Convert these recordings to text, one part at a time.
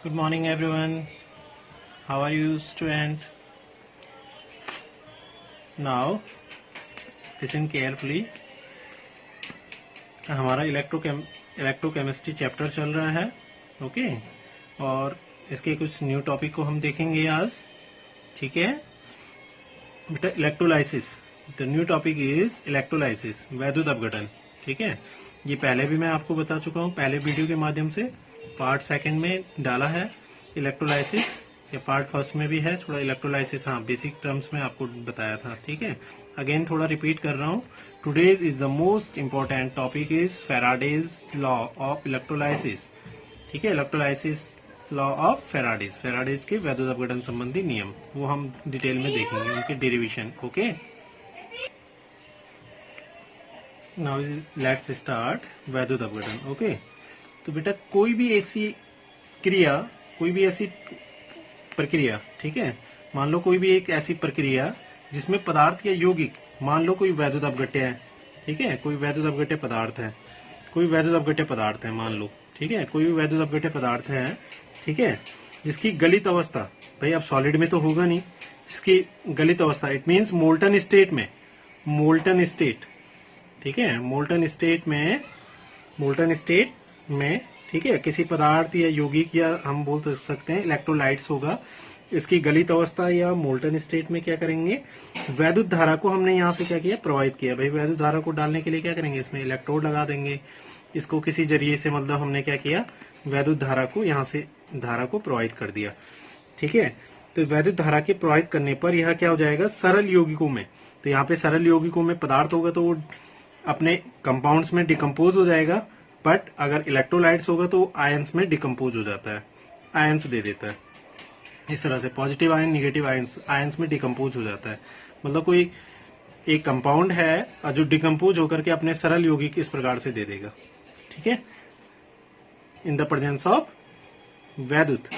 Good morning, everyone. How are you, student? Now, listen carefully. हमारा electrochemistry chapter चल रहा है, ओके? और इसके कुछ न्यू टॉपिक को हम देखेंगे आज, ठीक है? बेटा electrolysis, the new topic is electrolysis, वैद्युत अपघटन, ठीक है? ये पहले भी मैं आपको बता चुका हूँ, पहले वीडियो के माध्यम से पार्ट सेकंड में डाला है इलेक्ट्रोलाइसिस, या पार्ट फर्स्ट में भी है थोड़ा इलेक्ट्रोलाइसिस, हाँ बेसिक टर्म्स में आपको बताया था, ठीक है? अगेन थोड़ा रिपीट कर रहा हूँ. Today's is the most important topic is Faraday's law of electrolysis, ठीक है? इलेक्ट्रोलाइसिस लॉ ऑफ फेराडेज के वैद्युत अपघटन संबंधी नियम, वो हम डिटेल में देखेंगे, उनके derivation, okay? Now let's start वैद्युत अपघटन, ओके? तो बेटा कोई भी ऐसी क्रिया, कोई भी ऐसी प्रक्रिया, ठीक है? मान लो कोई भी एक ऐसी प्रक्रिया जिसमें पदार्थ या यौगिक, मान लो कोई वैद्युत अपघट्य है, ठीक है? कोई वैद्युत अपघट्य पदार्थ है, कोई वैद्युत अपघट्य पदार्थ है, मान लो, ठीक है? कोई भी वैद्युत अपघट्य पदार्थ है, ठीक है? जिसकी गलित अवस्था, भाई अब सॉलिड में तो होगा नहीं, जिसकी गलित अवस्था, इट मीन्स मोल्टन स्टेट में, मोल्टन स्टेट, ठीक है? मोल्टन स्टेट में, ठीक है? किसी पदार्थ या यौगिक, या हम बोल सकते हैं इलेक्ट्रोलाइट्स होगा, इसकी गलित अवस्था या मोल्टन स्टेट में क्या करेंगे, वैद्युत धारा को हमने यहाँ से क्या किया, प्रवाहित किया. भाई वैद्युत धारा को डालने के लिए क्या करेंगे, इसमें इलेक्ट्रोड लगा देंगे, इसको किसी जरिए से, मतलब हमने क्या किया, वैद्युत धारा को यहाँ से धारा को प्रवाहित कर दिया, ठीक है? तो वैद्युत धारा के प्रवाहित करने पर यह क्या हो जाएगा, सरल यौगिकों में. तो यहाँ पे सरल यौगिकों में पदार्थ होगा तो वो अपने कंपाउंड्स में डिकम्पोज हो जाएगा, बट अगर इलेक्ट्रोलाइट्स होगा तो आयंस में डिकम्पोज हो जाता है, आयंस दे देता है. इस तरह से पॉजिटिव आयन, निगेटिव आयंस में डिकम्पोज हो जाता है. मतलब कोई एक कंपाउंड है और जो डिकम्पोज होकर के अपने सरल यौगिक इस प्रकार से दे देगा, ठीक है? इन द प्रेजेंस ऑफ वैद्युत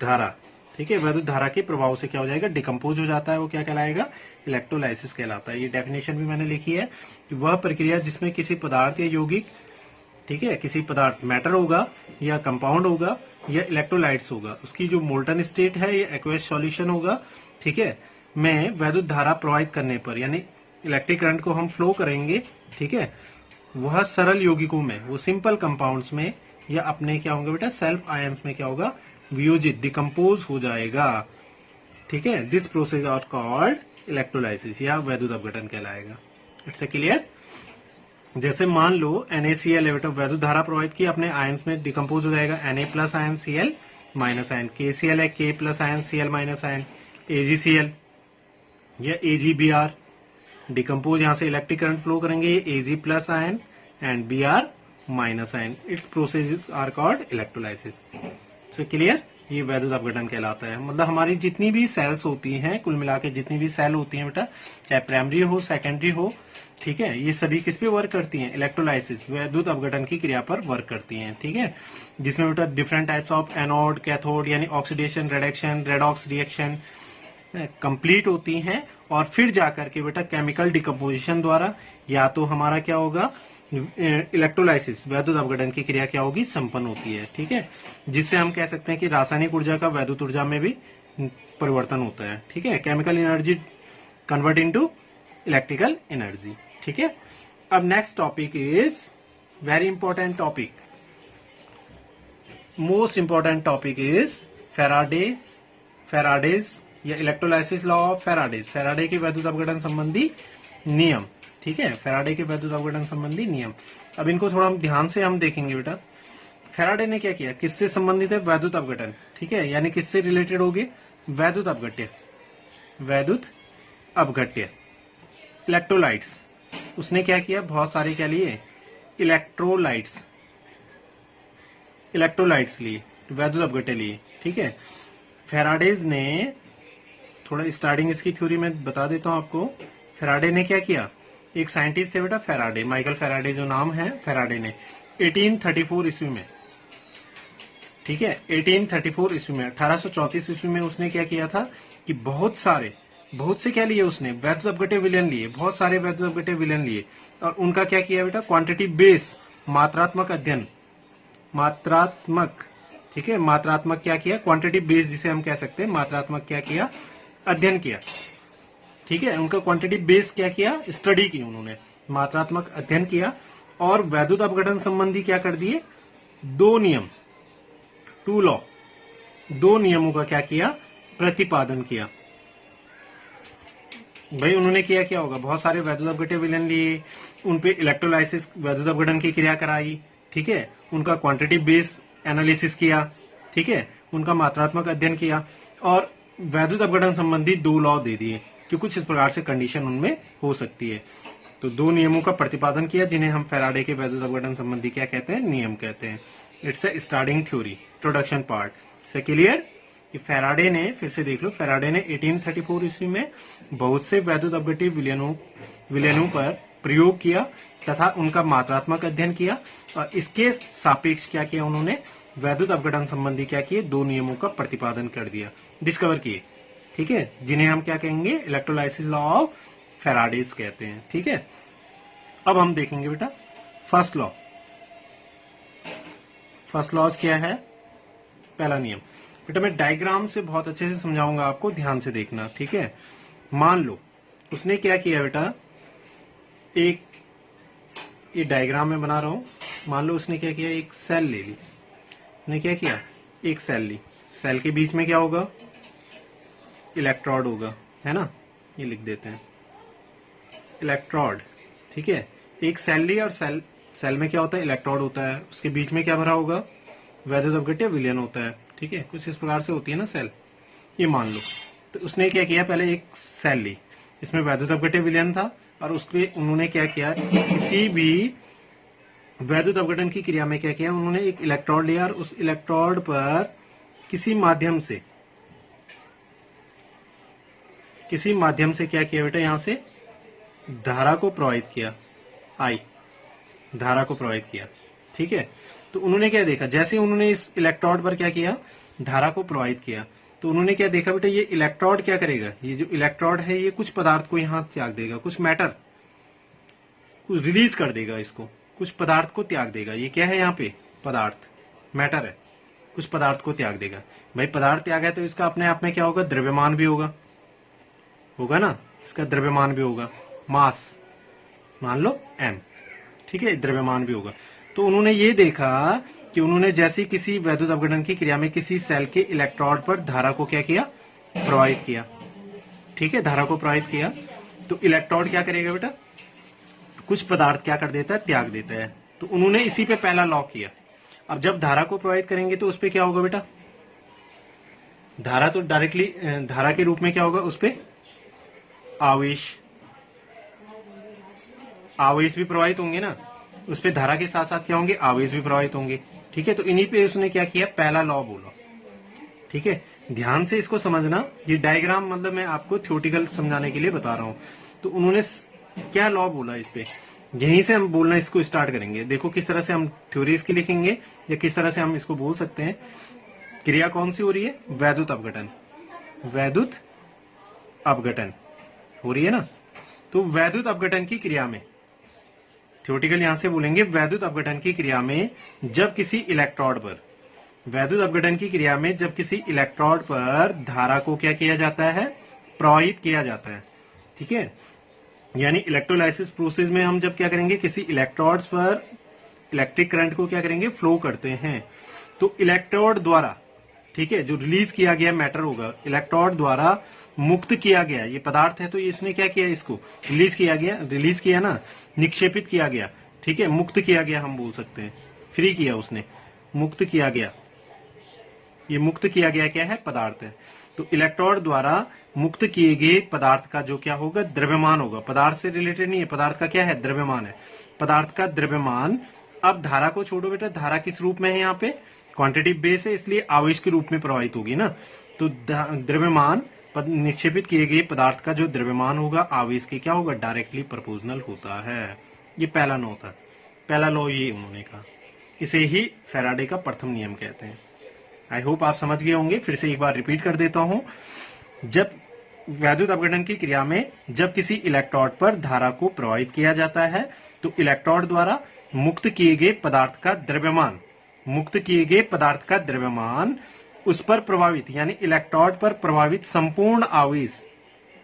धारा, ठीक है? वैद्युत धारा के प्रभाव से क्या हो जाएगा, डिकम्पोज हो जाता है, वो क्या कहलाएगा, इलेक्ट्रोलाइसिस कहलाता है. ये डेफिनेशन भी मैंने लिखी है कि वह प्रक्रिया जिसमें किसी पदार्थ या यौगिक, ठीक है, किसी पदार्थ मैटर होगा या कंपाउंड होगा या इलेक्ट्रोलाइट्स होगा, उसकी जो मोल्टन स्टेट है या एक्वेस सॉल्यूशन होगा, ठीक है, में वैद्युत धारा प्रवाहित करने पर, यानी इलेक्ट्रिक करंट को हम फ्लो करेंगे, ठीक है, वह सरल यौगिकों में, वो सिंपल कंपाउंड्स में या अपने क्या होंगे बेटा, सेल्फ आयंस में क्या होगा, वियोजित, डिकम्पोज हो जाएगा, ठीक है? This process are called electrolysis, या वैद्युत अपघटन कहलाएगा. It's clear? जैसे मान लो NaCl वैद्युत धारा प्रवाहित की, अपने आयंस में डिकम्पोज हो जाएगा, Na plus ion, Cl minus ion. KCl है, K plus ion, Cl minus ion. AgCl या AgBr डिकम्पोज, यहां से इलेक्ट्रिक करंट फ्लो करेंगे, Ag plus ion and Br minus ion. It's process are called electrolysis. So clear? ये वैद्युत अपघटन कहलाता है. मतलब हमारी जितनी भी सेल्स होती हैं, कुल मिला के जितनी भी सेल होती हैं बेटा, चाहे प्राइमरी हो, सेकेंडरी हो, ठीक है, ये सभी किस पे वर्क करती हैं, इलेक्ट्रोलाइसिस, वैद्युत अपघटन की क्रिया पर वर्क करती हैं, ठीक है? जिसमें बेटा different types of anode, cathode, यानी oxidation, reduction, redox reaction complete होती हैं, और फिर जाकर के बेटा केमिकल डिकम्पोजिशन द्वारा या तो हमारा क्या होगा, इलेक्ट्रोलाइसिस, वैद्युत अपघटन की क्रिया क्या होगी, संपन्न होती है, ठीक है? जिससे हम कह सकते हैं कि रासायनिक ऊर्जा का वैद्युत ऊर्जा में भी परिवर्तन होता है, ठीक है? Chemical energy convert into electrical energy, ठीक है? अब next topic is very important topic, most important topic is Faraday's या इलेक्ट्रोलाइसिस लॉ ऑफ फेराडे के वैद्युत अपघटन संबंधी नियम, ठीक है? फेराडे के वैद्युत अपघटन संबंधी नियम. अब इनको थोड़ा हम ध्यान से हम देखेंगे बेटा. फेराडे ने क्या किया, किससे संबंधित है, वैद्युत अपघटन, ठीक है? यानी किससे रिलेटेड होगे, वैद्युत अपघट्य, वैद्युत अपघट्य, इलेक्ट्रोलाइट्स. उसने क्या किया, बहुत सारे क्या लिए, इलेक्ट्रोलाइट्स लिए, वैद्युत अपघट्य लिए, ठीक है? फेराडेज ने, थोड़ा स्टार्टिंग इसकी थ्योरी में बता देता हूं आपको. फेराडे ने क्या किया, एक साइंटिस्ट थे बेटा फेराडे, माइकल फेराडे जो नाम है, फेराडे ने 1834 ईस्वी में, ठीक है, 1834 ईस्वी में, 1834 ईस्वी में उसने क्या किया था कि बहुत से क्या लिए उसने, वैद्युत अपघट्य विलयन लिए, बहुत सारे वैद्युत अपघट्य विलयन लिए, और उनका क्या किया बेटा, क्वांटिटी बेस, मात्रात्मक ठीक है, मात्रात्मक क्या किया, क्वांटिटी बेस्ड जिसे हम कह सकते हैं, मात्रात्मक क्या किया, अध्ययन किया। ठीक है, उनका क्वांटिटी बेस्ड क्या किया, स्टडी की उन्होंने, मात्रात्मक अध्ययन किया। और वैद्युत अपघटन संबंधी क्या कर दिए, दो नियम, 2 लॉ, 2 नियमों का क्या किया, प्रतिपादन किया। भाई उन्होंने किया क्या होगा, बहुत सारे वैद्युत अपघट्य विलयन लिए, उनपे इलेक्ट्रोलाइसिस वैद्युत अपघटन की क्रिया कराई। ठीक है, उनका क्वांटिटी बेस एनालिसिस किया। ठीक है, उनका मात्रात्मक अध्ययन किया और वैद्युत अपघटन संबंधी 2 लॉ दे दिए कि कुछ इस प्रकार से कंडीशन उनमें हो सकती है। तो 2 नियमों का प्रतिपादन किया जिन्हें हम फैराडे के वैद्युत अपघटन संबंधी क्या कहते हैं, नियम कहते हैं। It's a starting theory, introduction part से क्लियर कि फैराडे ने, फिर से देख लो, फैराडे ने 1834 ईस्वी में बहुत से वैद्युत अपघट्य विलयनों पर प्रयोग किया तथा उनका मात्रात्मक अध्ययन किया और इसके सापेक्ष क्या किया उन्होंने, वैद्युत अपघटन संबंधी क्या किए, 2 नियमों का प्रतिपादन कर दिया, डिस्कवर किए। ठीक है, जिन्हें हम क्या कहेंगे, इलेक्ट्रोलाइसिस लॉ ऑफ फैराडेज कहते हैं। ठीक है, अब हम देखेंगे बेटा फर्स्ट लॉ। फर्स्ट लॉ क्या है, पहला नियम। बेटा मैं डायग्राम से बहुत अच्छे से समझाऊंगा आपको, ध्यान से देखना। ठीक है, मान लो उसने क्या किया बेटा, एक ये डायग्राम में बना रहा हूं, मान लो उसने क्या किया, एक सेल ले ली, उसने क्या किया, एक सेल ली, सेल के बीच में क्या होगा, इलेक्ट्रोड होगा, है ना, ये लिख देते हैं इलेक्ट्रोड। ठीक है, एक सेल ली और सेल में क्या होता है, इलेक्ट्रोड होता है, उसके बीच में क्या भरा होगा, वैद्युत अपघट्य विलयन होता है। ठीक है, कुछ इस प्रकार से होती है ना सेल, ये मान लो। तो उसने क्या किया, पहले एक सेल ली, इसमें वैद्युत अपघट्य विलयन था और उसके उन्होंने क्या किया, किसी भी वैद्युत अपघटन की क्रिया में क्या किया, उन्होंने एक इलेक्ट्रोड लिया और उस इलेक्ट्रोड पर किसी माध्यम से क्या किया बेटा, यहां से धारा को प्रवाहित किया, आई धारा को प्रवाहित किया। ठीक है, तो उन्होंने क्या देखा, जैसे उन्होंने इस इलेक्ट्रोड पर क्या किया, धारा को प्रवाहित किया, तो उन्होंने क्या देखा बेटा, ये इलेक्ट्रोड क्या करेगा, ये जो इलेक्ट्रोड है ये कुछ पदार्थ को यहां त्याग देगा, कुछ मैटर कुछ रिलीज कर देगा, इसको कुछ पदार्थ को त्याग देगा। ये क्या है, यहाँ पे पदार्थ, मैटर है, कुछ पदार्थ को त्याग देगा। भाई पदार्थ त्याग है तो इसका अपने आप में क्या होगा, द्रव्यमान भी होगा ना, इसका द्रव्यमान भी होगा, मास मान लो m। ठीक है, द्रव्यमान भी होगा। तो उन्होंने ये देखा कि उन्होंने जैसे किसी वैद्युत अपघटन की क्रिया में किसी सेल के इलेक्ट्रोड पर धारा को क्या किया, प्रवाहित किया। ठीक है, धारा को प्रवाहित किया तो इलेक्ट्रोड क्या करेगा बेटा, कुछ पदार्थ क्या कर देता है, त्याग देता है। तो उन्होंने इसी पे पहला लॉ किया। अब जब धारा को प्रवाहित करेंगे तो उस पे क्या होगा बेटा, धारा तो डायरेक्टली धारा के रूप में क्या होगा, उस पे आवेश भी प्रवाहित होंगे ना, उस पे धारा के साथ साथ क्या होंगे, आवेश भी प्रवाहित होंगे। ठीक है, तो इन्हीं पे उसने क्या किया, पहला लॉ बोला। ठीक है, ध्यान से इसको समझना, ये डायग्राम मतलब मैं आपको थ्योरेटिकल समझाने के लिए बता रहा हूं। तो उन्होंने क्या लॉ बोला इस पे, यहीं से हम बोलना इसको स्टार्ट करेंगे। देखो किस तरह से हम थ्योरी इसकी लिखेंगे या किस तरह से हम इसको बोल सकते हैं। क्रिया कौन सी हो रही है, वैद्युत अपघटन, वैद्युत अपघटन हो रही है ना। तो वैद्युत अपघटन की क्रिया में, थ्योरेटिकल यहां से बोलेंगे, वैद्युत अपघटन की क्रिया में जब किसी इलेक्ट्रोड पर, वैद्युत अपघटन की क्रिया में जब किसी इलेक्ट्रोड पर धारा को क्या किया जाता है, प्रवाहित किया जाता है। ठीक है, यानी इलेक्ट्रोलाइसिस प्रोसेस में हम जब क्या करेंगे, किसी इलेक्ट्रोड्स पर इलेक्ट्रिक करंट को क्या करेंगे, फ्लो करते हैं। तो इलेक्ट्रोड द्वारा, ठीक है, जो रिलीज किया गया मैटर होगा, इलेक्ट्रोड द्वारा मुक्त किया गया, ये पदार्थ है तो इसने क्या किया, इसको रिलीज किया ना, निक्षेपित किया गया। ठीक है, मुक्त किया गया हम बोल सकते हैं, फ्री किया उसने, मुक्त किया गया, ये मुक्त किया गया क्या है, पदार्थ है। तो इलेक्ट्रोड द्वारा मुक्त किए गए पदार्थ का जो क्या होगा, द्रव्यमान होगा। पदार्थ से रिलेटेड नहीं है, पदार्थ का क्या है, द्रव्यमान है। पदार्थ का द्रव्यमान, अब धारा को छोड़ो बेटा, धारा किस रूप में है, यहाँ पे क्वांटिटी बेस है इसलिए आवेश के रूप में प्रवाहित होगी ना। तो द्रव्यमान निक्षेपित किए गए पदार्थ का जो द्रव्यमान होगा आवेश के क्या होगा, डायरेक्टली प्रोपोर्शनल होता है। ये पहला लॉ था, पहला लॉ ये उन्होंने कहा, इसे ही फैराडे का प्रथम नियम कहते हैं। आई होप आप समझ गए होंगे। फिर से एक बार रिपीट कर देता हूं, जब वैद्युत अपघटन की क्रिया में जब किसी इलेक्ट्रोड पर धारा को प्रवाहित किया जाता है तो इलेक्ट्रोड द्वारा मुक्त किए गए पदार्थ का द्रव्यमान मुक्त किए गए पदार्थ का द्रव्यमान उस पर प्रभावित यानी इलेक्ट्रोड पर प्रभावित संपूर्ण आवेश,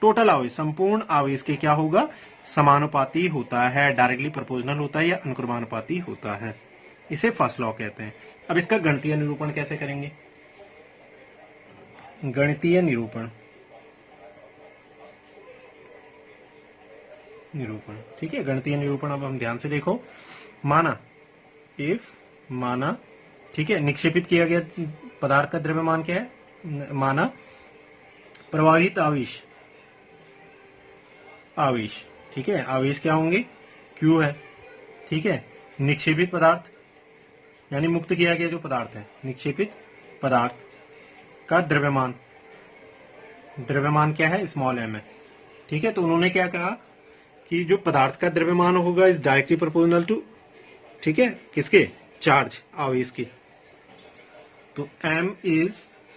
टोटल आवेश, संपूर्ण आवेश के क्या होगा, समानुपाती होता है, डायरेक्टली प्रोपोर्शनल होता है या अनुक्रमानुपाती होता है। इसे फर्स्ट लॉ कहते हैं। अब इसका गणितीय निरूपण कैसे करेंगे? गणितीय निरूपण, ठीक है, गणितीय निरूपण अब हम ध्यान से देखो। माना, ठीक है, निक्षेपित किया गया पदार्थ का द्रव्यमान क्या है, माना प्रवाहित आवेश, ठीक है, आवेश क्या होंगे, Q है, ठीक है। निक्षेपित पदार्थ यानी मुक्त किया गया जो पदार्थ है, निक्षेपित पदार्थ का द्रव्यमान क्या है, स्मॉल m है, ठीक है। तो उन्होंने क्या कहा कि जो पदार्थ का द्रव्यमान होगा इज डायरेक्टली प्रोपोर्शनल टू, ठीक है, किसके, चार्ज, आवेश के। तो m इज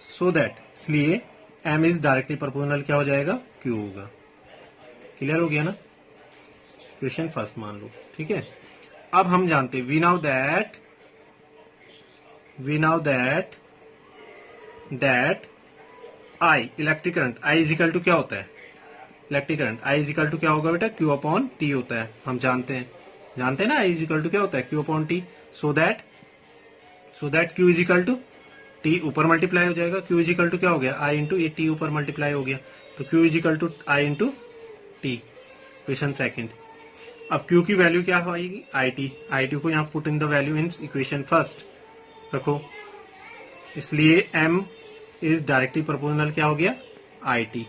सो दैट, इसलिए m इज डायरेक्टली प्रोपोर्शनल क्या हो जाएगा, Q होगा। क्लियर हो गया ना, क्वेश्चन फर्स्ट मान लो, ठीक है। अब हम जानते we now that I electric current, I is equal to क्या होता है, electric current, I is equal to क्या होगा बेटा, Q अपॉन T होता है। हम जानते हैं ना, I इज इक्वल टू क्या होता है, Q upon T। So that Q is equal to T, ऊपर मल्टीप्लाई हो जाएगा, Q इज इक्वल टू क्या हो गया, I इंटू ए, T ऊपर मल्टीप्लाई हो गया, तो Q is equal to I into T। Question second, अब Q की वैल्यू क्या आएगी, IT को यहाँ put in the value in equation first रखो, इसलिए M इज डायरेक्टली प्रोपोर्शनल क्या हो गया, IT।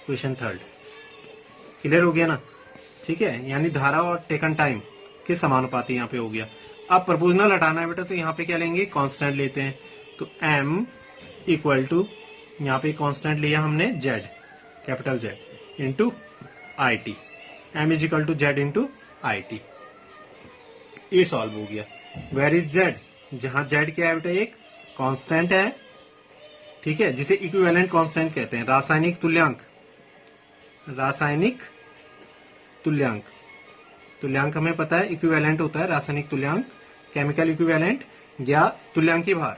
क्वेश्चन थर्ड, क्लियर हो गया ना, ठीक है, यानी धारा और टेकन टाइम के समानुपाती यहाँ पे हो गया। अब प्रोपोर्शनल हटाना है बेटा, तो यहाँ पे क्या लेंगे, कांस्टेंट लेते हैं। तो M इक्वल टू, यहाँ पे कांस्टेंट लिया हमने Z, capital Z into IT, M is equal to Z into IT। ये सॉल्व हो गया। वेयर इज Z, जहां Z क्या है बेटा, एक कांस्टेंट है, ठीक है, जिसे इक्विवेलेंट कांस्टेंट कहते हैं। रासायनिक तुल्यांक हमें पता है इक्विवेलेंट होता है, रासायनिक तुल्यांक, केमिकल इक्विवेलेंट या तुल्यांकी भार,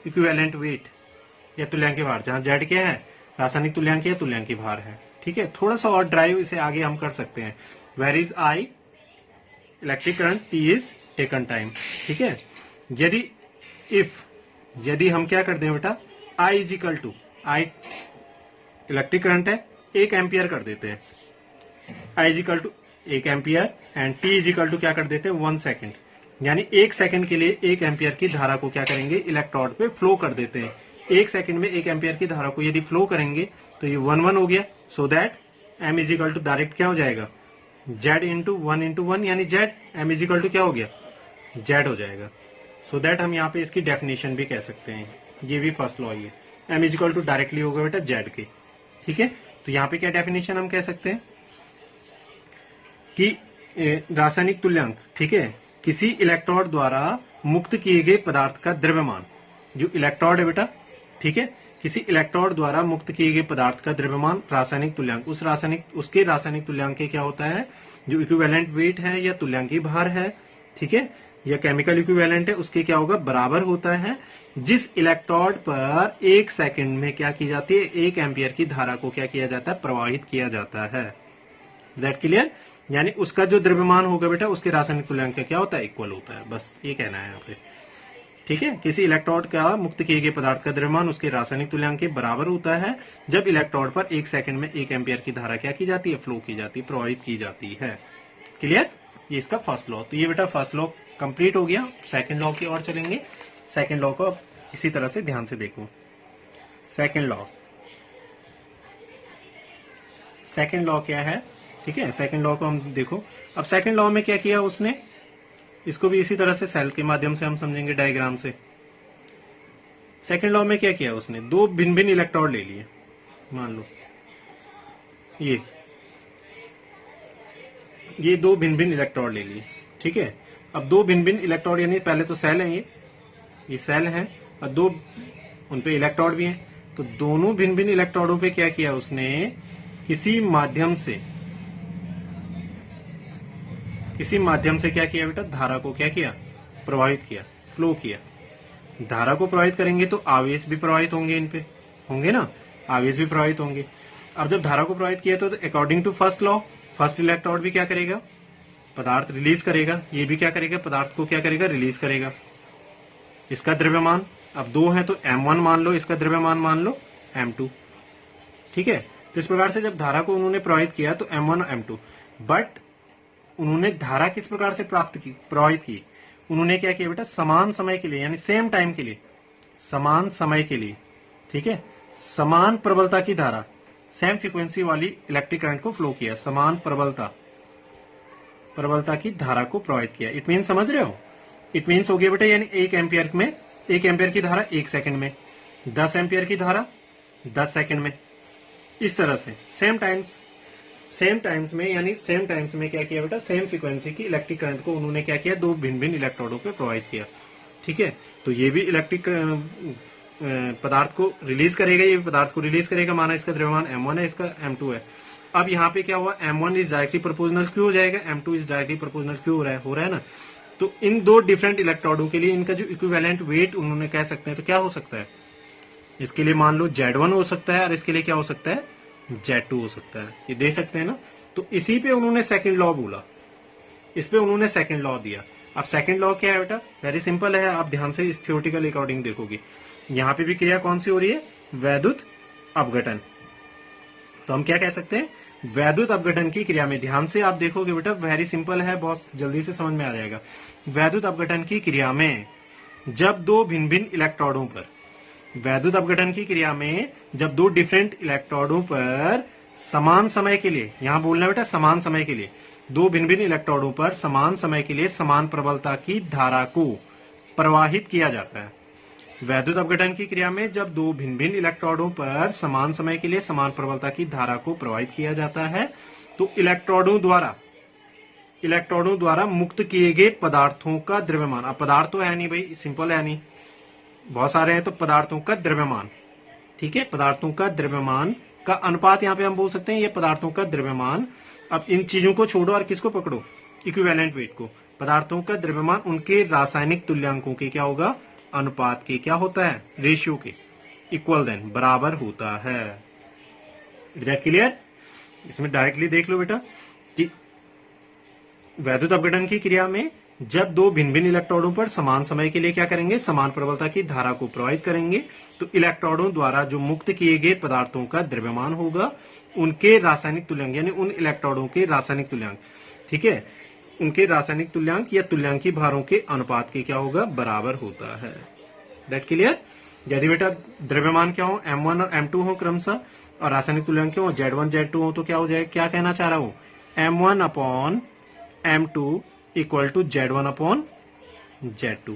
इक्विवेलेंट वेट या तुल्यांकी भार, जहां Z क्या है, रासायनिक तुल्यांक या तुल्यांकी भार है, ठीक है। थोड़ा सा और ड्राइव इसे आगे हम कर सकते हैं। Where is I electric current, T is taken time, ठीक है। यदि हम क्या कर दें बेटा, I is equal to, I electric current है, 1 एम्पियर कर देते हैं, I is equal to 1 ampere and T is equal to क्या कर देते हैं, 1 सेकेंड, यानी 1 सेकेंड के लिए 1 एम्पियर की धारा को क्या करेंगे, इलेक्ट्रोड पे फ्लो कर देते हैं। 1 सेकेंड में 1 एम्पियर की धारा को यदि फ्लो करेंगे तो ये 1 हो गया। So that M is equal to direct क्या हो जाएगा, Z इंटू 1 यानी Z, M is equal to क्या हो गया, Z हो जाएगा। सो दैट हम यहाँ पे इसकी डेफिनेशन भी कह सकते हैं, ये भी फर्स्ट लॉ ही है। M is equal to directly होगा बेटा Z के, ठीक है। तो यहाँ पे क्या डेफिनेशन हम कह सकते हैं कि रासायनिक तुल्यांक, ठीक है, किसी इलेक्ट्रोड द्वारा मुक्त किए गए पदार्थ का द्रव्यमान, जो इलेक्ट्रोड है बेटा, ठीक है, किसी इलेक्ट्रोड द्वारा मुक्त किए गए पदार्थ का द्रव्यमान रासायनिक तुल्यांक, उसके रासायनिक तुल्यांक के क्या होता है, जो इक्विवेलेंट वेट है या तुल्यांकी भार है, ठीक है, या केमिकल इक्विवेलेंट है, उसके क्या होगा, बराबर होता है जिस इलेक्ट्रोड पर 1 सेकेंड में क्या की जाती है, 1 एम्पियर की धारा को क्या किया जाता है, प्रवाहित किया जाता है। दैट क्लियर, यानी उसका जो द्रव्यमान होगा बेटा, उसके रासायनिक तुल्यांक क्या होता है, इक्वल होता है, बस ये कहना है यहाँ पे, ठीक है। किसी इलेक्ट्रोड का मुक्त किए गए पदार्थ का द्रव्यमान उसके रासायनिक तुल्यांक के बराबर होता है जब इलेक्ट्रोड पर 1 सेकेंड में 1 एम्पियर की धारा क्या की जाती है, फ्लो की जाती है, प्रवाहित की जाती है। क्लियर, ये इसका फर्स्ट लॉ। तो ये बेटा फर्स्ट लॉ कंप्लीट हो गया। सेकंड लॉ की ओर चलेंगे। सेकंड लॉ को इसी तरह से ध्यान से देखो। सेकंड लॉ क्या है, ठीक है, सेकंड लॉ को हम देखो। अब सेकंड लॉ में क्या किया उसने, इसको भी इसी तरह से सेल के माध्यम से हम समझेंगे, डायग्राम से। सेकंड लॉ में क्या किया उसने, 2 भिन्न भिन्न इलेक्ट्रोड ले लिए, मान लो ये 2 भिन्न भिन्न इलेक्ट्रोड ले लिए, ठीक है। अब 2 भिन्न भिन्न इलेक्ट्रोड, यानी पहले तो सेल है, ये सेल है और 2 उन पे इलेक्ट्रोड भी हैं, तो दोनों भिन्न भिन्न इलेक्ट्रोडों पे क्या किया उसने, किसी माध्यम से किसी माध्यम से क्या किया बेटा, धारा को क्या किया, प्रवाहित किया, फ्लो किया। धारा को प्रवाहित करेंगे तो आवेश भी प्रवाहित होंगे, इन पे होंगे ना, आवेश भी प्रवाहित होंगे। अब जब धारा को प्रवाहित किया तो according to first law, first electrode भी क्या करेगा, पदार्थ रिलीज करेगा, ये भी क्या करेगा, पदार्थ को क्या करेगा, रिलीज करेगा। इसका द्रव्यमान अब 2 है तो m1 मान लो, इसका द्रव्यमान मान लो m2। ठीक है, तो इस प्रकार से जब धारा को उन्होंने प्रवाहित किया तो m1 और m2, बट उन्होंने धारा किस प्रकार से प्राप्त की, प्रवाहित की, उन्होंने क्या किया बेटा, समान समय के लिए, यानी सेम टाइम के लिए, समान समय के लिए, ठीक है, समान प्रबलता की धारा, सेम फ्रीक्वेंसी वाली इलेक्ट्रिक करंट को फ्लो किया, समान प्रबलता की धारा को प्रवाहित किया। इट मीन समझ रहे हो, इट मीन्स हो गया बेटा, यानी 1 एम्पियर में, 1 एम्पियर की धारा 1 सेकंड में, 10 एम्पियर की धारा 10 सेकंड में। इस तरह से सेम टाइम्स में, यानी सेम टाइम्स में क्या किया बेटा, सेम फ्रीक्वेंसी की इलेक्ट्रिक करंट को उन्होंने क्या किया, 2 भिन्न भिन्न इलेक्ट्रोडों पे प्रवाहित किया। ठीक है, तो ये भी इलेक्ट्रिक पदार्थ को रिलीज करेगा, ये पदार्थ को रिलीज करेगा, माना इसका द्रव्यमान m1 है, इसका m2 है। अब यहाँ पे क्या हुआ, m1 is directly proportional Q हो जाएगा, m2 is directly proportional Q हो रहा है ना। तो इन 2 डिफरेंट इलेक्ट्रोडों के लिए इनका जो इक्विवेलेंट वेट उन्होंने कह सकते हैं, तो क्या हो सकता है, इसके लिए मान लो Z1 हो सकता है और इसके लिए क्या हो सकता है, Z2 हो सकता है, ये दे सकते हैं ना। तो इसी पे उन्होंने सेकंड लॉ बोला, इस पे उन्होंने सेकंड लॉ दिया। अब सेकंड लॉ क्या है बेटा, वेरी सिंपल है, आप ध्यान से इस थ्योरेटिकल अकॉर्डिंग देखोगे। यहाँ पे भी क्रिया कौन सी हो रही है, वैद्युत अपघटन। तो हम क्या कह सकते हैं, वैद्युत अपघटन की क्रिया में, ध्यान से आप देखोगे बेटा, वेरी सिंपल है, बहुत जल्दी से समझ में आ जाएगा। वैद्युत अपघटन की क्रिया में जब 2 भिन्न भिन्न इलेक्ट्रोडों पर, वैद्युत अपघटन की क्रिया में जब 2 डिफरेंट इलेक्ट्रोडों पर समान समय के लिए, यहां बोलना बेटा समान समय के लिए, 2 भिन्न भिन्न इलेक्ट्रोडों पर समान समय के लिए समान प्रबलता की धारा को प्रवाहित किया जाता है। वैद्युत अपघटन की क्रिया में जब 2 भिन्न भिन्न इलेक्ट्रोडों पर समान समय के लिए समान प्रबलता की धारा को प्रवाहित किया जाता है, तो इलेक्ट्रोडों द्वारा मुक्त किए गए पदार्थों का द्रव्यमान, अब पदार्थ तो है नहीं भाई, सिंपल है नहीं, बहुत सारे हैं, तो पदार्थों का द्रव्यमान, ठीक है, पदार्थों का द्रव्यमान का अनुपात यहां पे हम बोल सकते हैं, ये पदार्थों का द्रव्यमान। अब इन चीजों को छोड़ो और किसको पकड़ो, इक्विवेलेंट वेट को। पदार्थों का द्रव्यमान उनके रासायनिक तुल्यांकों के क्या होगा, अनुपात के क्या होता है, रेशियो के, इक्वल देन, बराबर होता है। क्लियर, इसमें डायरेक्टली देख लो बेटा कि वैद्युत अपघटन की क्रिया में जब 2 भिन्न भिन्न इलेक्ट्रोडों पर समान समय के लिए क्या करेंगे, समान प्रबलता की धारा को प्रवाहित करेंगे, तो इलेक्ट्रोडों द्वारा जो मुक्त किए गए पदार्थों का द्रव्यमान होगा उनके रासायनिक तुल्यांक, यानी उन इलेक्ट्रोडों के रासायनिक तुल्यांक, ठीक है, उनके रासायनिक तुल्यांक या तुल्यांकी भारों के अनुपात के क्या होगा, बराबर होता है। That clear. यदि बेटा द्रव्यमान क्या हो, m1 और m2 हो क्रमशः, और रासायनिक तुल्यांक क्या हो, Z1 Z2 हो, तो क्या हो जाएगा, क्या कहना चाह रहा हूं, m1 upon m2 equal to Z1 upon Z2,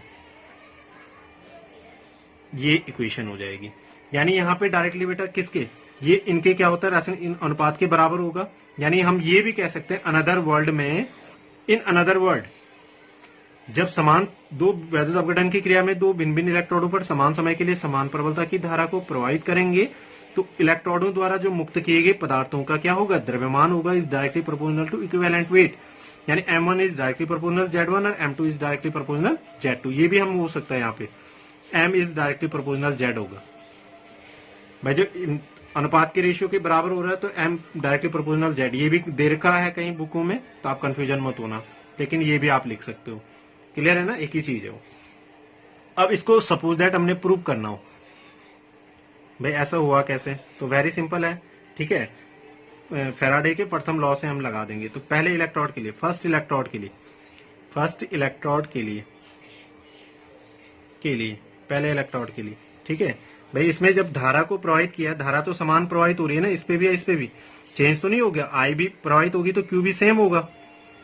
ये इक्वेशन हो जाएगी। यानी यहां पे डायरेक्टली बेटा किसके, ये इनके क्या होता है, रासायनिक इन अनुपात के बराबर होगा। यानी हम ये भी कह सकते हैं अनदर वर्ल्ड में, इन अनदर वर्ल्ड, जब समान 2 वैद्युत अपघटन की क्रिया में 2 भिन्न भिन्न इलेक्ट्रोडों पर समान समय के लिए समान प्रबलता की धारा को प्रवाहित करेंगे, तो इलेक्ट्रोडों द्वारा जो मुक्त किए गए पदार्थों का क्या होगा, द्रव्यमान होगा, is directly proportional to equivalent weight. यानी m1 is directly proportional Z1 और m2 is directly proportional Z2। ये भी हम हो सकता है, यहाँ पे m is directly proportional Z होगा भाई, जो अनुपात के रेशियो के बराबर हो रहा है, तो m डायरेक्टली प्रोपोर्शनल Z। ये भी दे रखा है कहीं बुकों में, तो आप कंफ्यूजन मत होना, लेकिन ये भी आप लिख सकते हो। क्लियर है ना, एक ही चीज है वो। अब इसको सपोज दैट हमने प्रूव करना हो, भाई ऐसा हुआ कैसे, तो वेरी सिंपल है, ठीक है, फैराडे के प्रथम लॉ से हम लगा देंगे। तो पहले इलेक्ट्रोड के लिए, फर्स्ट इलेक्ट्रोड के लिए पहले इलेक्ट्रोड के लिए, ठीक है भाई, इसमें जब धारा को प्रवाहित किया, धारा तो समान प्रवाहित हो रही है ना, इस पे भी इस पे भी चेंज तो नहीं हो गया, आई भी प्रवाहित होगी तो क्यू भी सेम होगा,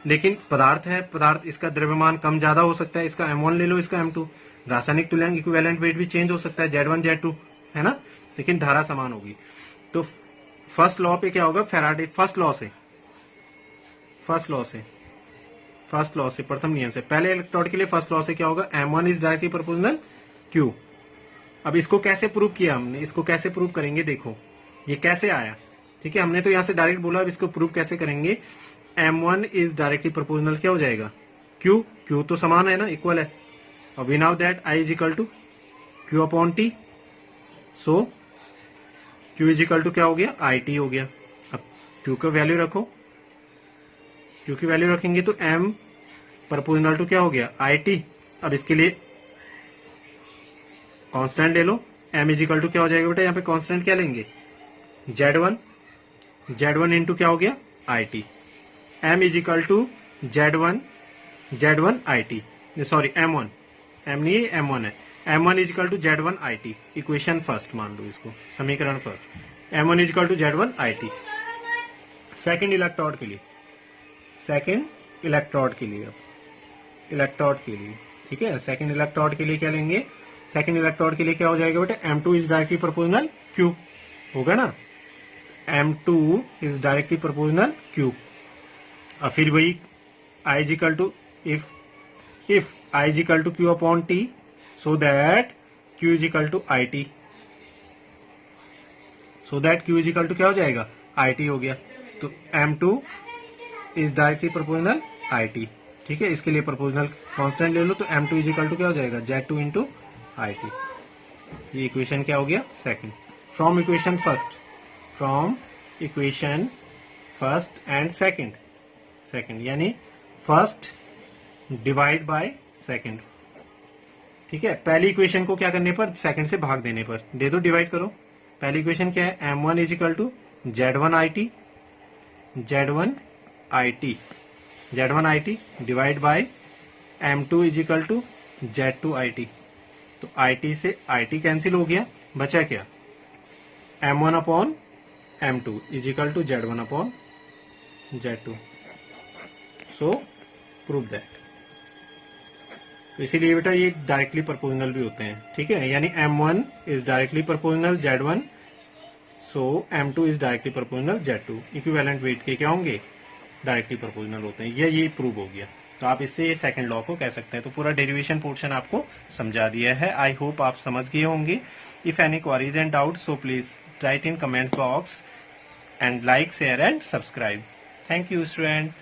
लेकिन पदार्थ है, पदार्थ, इसका द्रव्यमान कम ज्यादा हो सकता है, इसका m1 ले लो, इसका m2, रासायनिक तुल्यांक इक्विवेलेंट वेट भी चेंज हो सकता है, Z1 Z2 है ना, लेकिन धारा समान होगी। तो फर्स्ट लॉ पे क्या होगा, फैराडे फर्स्ट लॉ से प्रथम नियम से, पहले इलेक्ट्रोड के लिए फर्स्ट लॉ से क्या होगा, m1 is directly proportional Q। अब इसको कैसे प्रूव किया हमने, इसको कैसे प्रूव करेंगे, देखो ये कैसे आया, ठीक है, हमने तो यहां से डायरेक्ट बोला, अब इसको प्रूव कैसे करेंगे। M1 इज डायरेक्टली प्रोपोर्शनल क्या हो जाएगा, Q, Q तो समान है ना, इक्वल है। और we now that I is equal to Q upon T, so Q is equal to क्या हो गया, IT हो गया। अब Q का वैल्यू रखो, Q की वैल्यू रखेंगे तो M प्रोपोर्शनल टू क्या हो गया, IT। अब इसके लिए कांस्टेंट ले लो, M इज इक्वल टू क्या हो जाएगा बेटा, यहाँ पे कांस्टेंट क्या लेंगे, Z1, Z1 इंटू क्या हो गया, IT। M is equal to Z1 IT, sorry M1, M नहीं है, M1 है। M1 is equal to Z1 IT, equation first मान लो इसको, समीकरण first. M1 is equal to Z1 IT। Second electrode के लिए, सेकेंड इलेक्ट्रोड के लिए, अब इलेक्ट्रोड के लिए, ठीक है, सेकेंड इलेक्ट्रोड के लिए क्या लेंगे, सेकेंड इलेक्ट्रोड के लिए क्या हो जाएगा बेटा, M2 is directly proportional Q होगा ना, M2 is directly proportional Q। और फिर वही I is equal to if I is equal to Q upon T, so that Q is equal to IT, so that Q is equal to क्या हो जाएगा, IT हो गया। तो M2 is directly proportional IT, ठीक है, इसके लिए प्रोपोर्शनल कांस्टेंट ले लो, तो M2 इज इक्वल टू क्या हो जाएगा, Z2 इंटू IT। ये इक्वेशन क्या हो गया, second. From equation first and second यानी फर्स्ट डिवाइड बाय सेकंड, ठीक है। पहली इक्वेशन को क्या करने पर, सेकंड से भाग देने पर, दे दो डिवाइड करो। पहली इक्वेशन क्या है, M1 is equal to Z1 IT divide by M2 is equal to Z2 IT। तो IT से IT कैंसिल हो गया, बचा क्या, M1 upon M2 is equal to Z1 upon Z2, so prove that. तो इसीलिए बेटा ये डायरेक्टली प्रोपोर्शनल भी होते हैं, ठीक है, यानी M1 is directly proportional Z1, so M2 is directly proportional Z2। Equivalent weight के क्या होंगे, डायरेक्टली प्रोपोर्शनल होते हैं, ये प्रूव हो गया। तो आप इससे सेकंड लॉ को कह सकते हैं। तो पूरा डेरिवेशन पोर्शन आपको समझा दिया है, आई होप आप समझ गए होंगे। If any queries and doubt, so please right in comment box and like, share and subscribe. Thank you student.